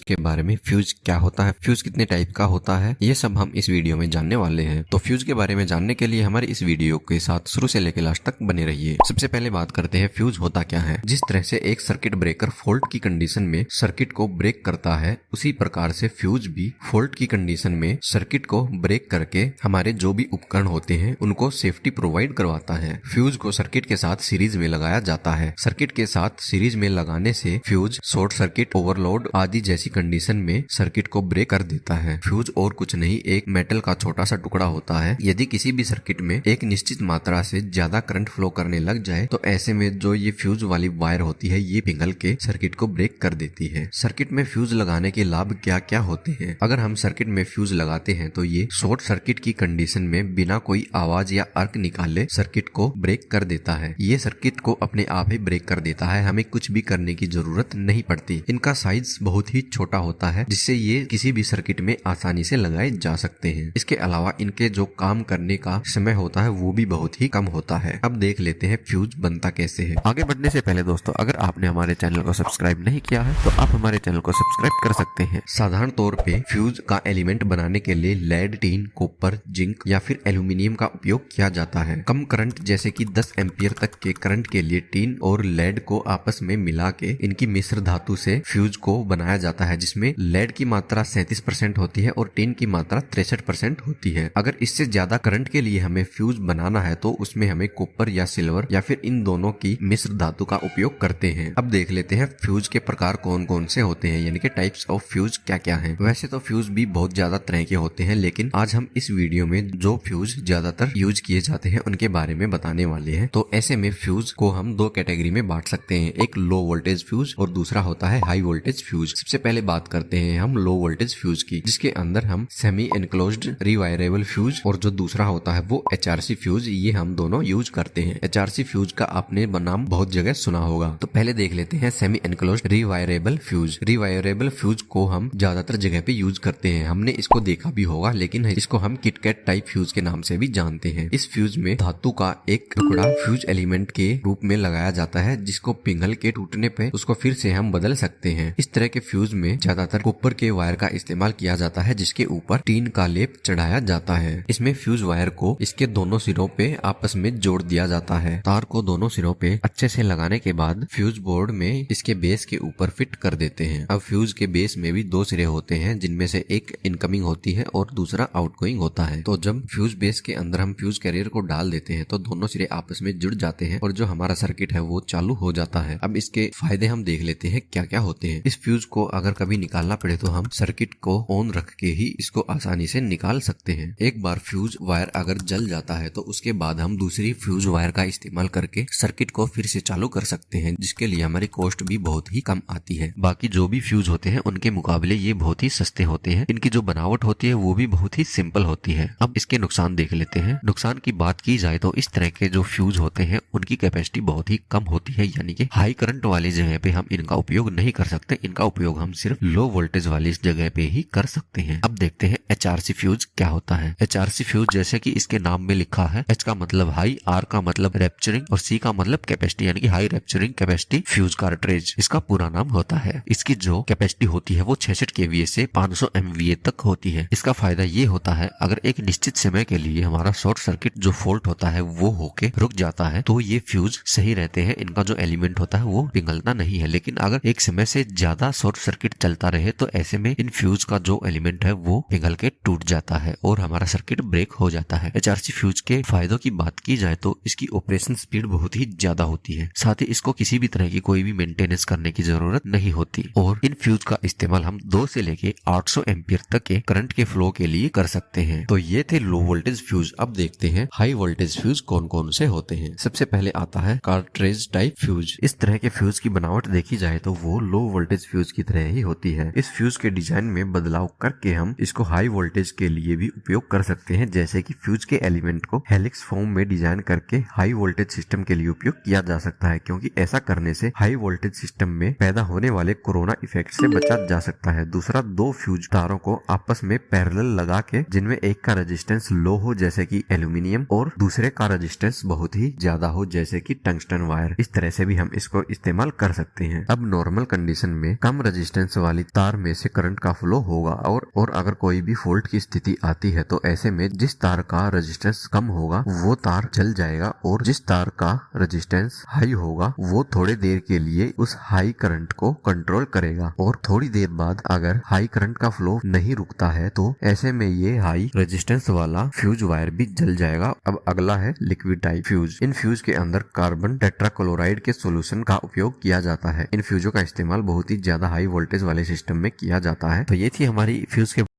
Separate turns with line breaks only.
के बारे में, फ्यूज क्या होता है, फ्यूज कितने टाइप का होता है, ये सब हम इस वीडियो में जानने वाले हैं। तो फ्यूज के बारे में जानने के लिए हमारे इस वीडियो के साथ शुरू से लेकर लास्ट तक बने रहिए। सबसे पहले बात करते हैं फ्यूज होता क्या है। जिस तरह से एक सर्किट ब्रेकर फॉल्ट की कंडीशन में सर्किट को ब्रेक करता है, उसी प्रकार से फ्यूज भी फॉल्ट की कंडीशन में सर्किट को ब्रेक करके हमारे जो भी उपकरण होते हैं उनको सेफ्टी प्रोवाइड करवाता है। फ्यूज को सर्किट के साथ सीरीज में लगाया जाता है। सर्किट के साथ सीरीज में लगाने से फ्यूज शॉर्ट सर्किट, ओवरलोड आदि जैसी कंडीशन में सर्किट को ब्रेक कर देता है। फ्यूज और कुछ नहीं, एक मेटल का छोटा सा टुकड़ा होता है। यदि किसी भी सर्किट में एक निश्चित मात्रा से ज्यादा करंट फ्लो करने लग जाए तो ऐसे में जो ये फ्यूज वाली वायर होती है ये पिघल के सर्किट को ब्रेक कर देती है। सर्किट में फ्यूज लगाने के लाभ क्या क्या होते हैं। अगर हम सर्किट में फ्यूज लगाते हैं तो ये शॉर्ट सर्किट की कंडीशन में बिना कोई आवाज या अर्क निकाले सर्किट को ब्रेक कर देता है। ये सर्किट को अपने आप ही ब्रेक कर देता है, हमें कुछ भी करने की जरूरत नहीं पड़ती। इनका साइज बहुत ही छोटा होता है जिससे ये किसी भी सर्किट में आसानी से लगाए जा सकते हैं। इसके अलावा इनके जो काम करने का समय होता है वो भी बहुत ही कम होता है। अब देख लेते हैं फ्यूज बनता कैसे है। आगे बढ़ने से पहले दोस्तों, अगर आपने हमारे चैनल को सब्सक्राइब नहीं किया है तो आप हमारे चैनल को सब्सक्राइब कर सकते हैं। साधारण तौर पे फ्यूज का एलिमेंट बनाने के लिए लेड, टीन, कॉपर, जिंक या फिर एल्यूमिनियम का उपयोग किया जाता है। कम करंट जैसे कि 10 एम्पियर तक के करंट के लिए टीन और लेड को आपस में मिला के इनकी मिश्र धातु से फ्यूज को बनाया जाता है, जिसमें लेड की मात्रा 37% होती है और टीन की मात्रा 63% होती है। अगर इससे ज्यादा करंट के लिए हमें फ्यूज बनाना है तो उसमें हमें कॉपर या सिल्वर या फिर इन दोनों की मिश्र धातु का उपयोग करते हैं। अब देख लेते हैं फ्यूज के प्रकार कौन कौन से होते हैं, यानी कि टाइप्स ऑफ फ्यूज क्या क्या हैं। वैसे तो फ्यूज भी बहुत ज्यादा तरह के होते हैं, लेकिन आज हम इस वीडियो में जो फ्यूज ज्यादातर यूज किए जाते हैं उनके बारे में बताने वाले हैं। तो ऐसे में फ्यूज को हम दो कैटेगरी में बांट सकते हैं, एक लो वोल्टेज फ्यूज और दूसरा होता है हाई वोल्टेज फ्यूज। सबसे पहले बात करते हैं हम लो वोल्टेज फ्यूज की, जिसके अंदर हम सेमी एनक्लोज्ड रिवायरेबल फ्यूज और जो दूसरा होता है वो एचआरसी फ्यूज, ये हम दोनों यूज करते हैं। एचआरसी फ्यूज का आपने नाम बहुत जगह सुना होगा। तो पहले देख लेते हैं semi enclosed rewirable fuse. Rewirable fuse को हम ज्यादातर जगह पे यूज करते हैं, हमने इसको देखा भी होगा, लेकिन इसको हम किटकैट टाइप फ्यूज के नाम से भी जानते हैं। इस फ्यूज में धातु का एक टुकड़ा फ्यूज एलिमेंट के रूप में लगाया जाता है, जिसको पिघल के टूटने पे उसको फिर से हम बदल सकते हैं। इस तरह के फ्यूज में ज्यादातर कॉपर के वायर का इस्तेमाल किया जाता है, जिसके ऊपर टीन का लेप चढ़ाया जाता है। इसमें फ्यूज वायर को इसके दोनों सिरों पे आपस में जोड़ दिया जाता है। तार को दोनों सिरों पे अच्छे से लगाने के बाद फ्यूज बोर्ड में इसके बेस के ऊपर फिट कर देते हैं। अब फ्यूज के बेस में भी दो सिरे होते हैं, जिनमें से एक इनकमिंग होती है और दूसरा आउटगोइंग होता है। तो जब फ्यूज बेस के अंदर हम फ्यूज कैरियर को डाल देते हैं तो दोनों सिरे आपस में जुड़ जाते हैं और जो हमारा सर्किट है वो चालू हो जाता है। अब इसके फायदे हम देख लेते हैं क्या क्या होते हैं। इस फ्यूज को अगर कभी निकालना पड़े तो हम सर्किट को ऑन रख के ही इसको आसानी से निकाल सकते हैं। एक बार फ्यूज वायर अगर जल जाता है तो उसके बाद हम दूसरी फ्यूज वायर का इस्तेमाल करके सर्किट को फिर से चालू कर सकते हैं, जिसके लिए हमारी कॉस्ट भी बहुत ही कम आती है। बाकी जो भी फ्यूज होते हैं उनके मुकाबले ये बहुत ही सस्ते होते हैं। इनकी जो बनावट होती है वो भी बहुत ही सिंपल होती है। अब इसके नुकसान देख लेते हैं। नुकसान की बात की जाए तो इस तरह के जो फ्यूज होते हैं उनकी कैपेसिटी बहुत ही कम होती है, यानी कि हाई करंट वाली जगह पे हम इनका उपयोग नहीं कर सकते। इनका उपयोग हम सिर्फ लो वोल्टेज वाली जगह पे ही कर सकते हैं। अब देखते हैं एचआरसी फ्यूज क्या होता है। एचआरसी फ्यूज जैसे कि इसके नाम में लिखा है, एच का मतलब हाई, आर का मतलब रैप्चरिंग और सी का मतलब कैपेसिटी, यानी कि high rapturing capacity fuse cartridge इसका पूरा नाम होता है। इसकी जो कैपेसिटी होती है वो 66 kVA से 500 MVA तक होती है। इसका फायदा ये होता है, अगर एक निश्चित समय के लिए हमारा शॉर्ट सर्किट जो फॉल्ट होता है वो होके रुक जाता है तो ये फ्यूज सही रहते हैं, इनका जो एलिमेंट होता है वो पिघलता नहीं है। लेकिन अगर एक समय से ज्यादा शॉर्ट सर्किट चलता रहे तो ऐसे में इन फ्यूज का जो एलिमेंट है वो पिघल के टूट जाता है और हमारा सर्किट ब्रेक हो जाता है। एचआरसी फ्यूज के फायदों की बात की जाए तो इसकी ऑपरेशन स्पीड बहुत ही ज्यादा होती है, साथ ही इसको किसी भी तरह की कोई भी मेंटेनेंस करने की जरूरत नहीं होती और इन फ्यूज का इस्तेमाल हम 2 से लेके 800 एम्पियर तक के करंट के फ्लो के लिए कर सकते हैं। तो ये थे लो वोल्टेज फ्यूज। अब देखते हैं हाई वोल्टेज फ्यूज कौन कौन से होते हैं। सबसे पहले आता है कार्ट्रिज टाइप फ्यूज। इस तरह के फ्यूज की बनावट देखी जाए तो वो लो वोल्टेज फ्यूज की तरह ही होती है। इस फ्यूज के डिजाइन में बदलाव करके हम इसको हाई वोल्टेज के लिए भी उपयोग कर सकते हैं, जैसे कि फ्यूज के एलिमेंट को हेलिक्स फॉर्म में डिजाइन करके हाई वोल्टेज सिस्टम के लिए उपयोग किया जा सकता है, क्योंकि ऐसा करने से हाई वोल्टेज सिस्टम में पैदा होने वाले कोरोना इफेक्ट से बचा जा सकता है। दूसरा, 2 फ्यूज तारों को आपस में पैरेलल लगा के, जिनमें एक का रेजिस्टेंस लो हो जैसे कि एल्यूमिनियम और दूसरे का रेजिस्टेंस बहुत ही ज्यादा हो जैसे कि टंगस्टन वायर। इस तरह से भी हम इसको इस्तेमाल कर सकते हैं। अब नॉर्मल कंडीशन में कम रेजिस्टेंस वाली तार में से करंट का फ्लो होगा और अगर कोई भी फॉल्ट की स्थिति आती है तो ऐसे में जिस तार का रेजिस्टेंस कम होगा वो तार जल जाएगा और जिस तार का रेजिस्टेंस हाई होगा वो थोड़ी देर के लिए उस हाई करंट को कंट्रोल करेगा और थोड़ी देर बाद अगर हाई करंट का फ्लो नहीं रुकता है तो ऐसे में ये हाई रेजिस्टेंस वाला फ्यूज वायर भी जल जाएगा। अब अगला है लिक्विड टाइप फ्यूज। इन फ्यूज के अंदर कार्बन टेट्राक्लोराइड के सॉल्यूशन का उपयोग किया जाता है। इन फ्यूजों का इस्तेमाल बहुत ही ज्यादा हाई वोल्टेज वाले सिस्टम में किया जाता है। तो ये थी हमारी फ्यूज के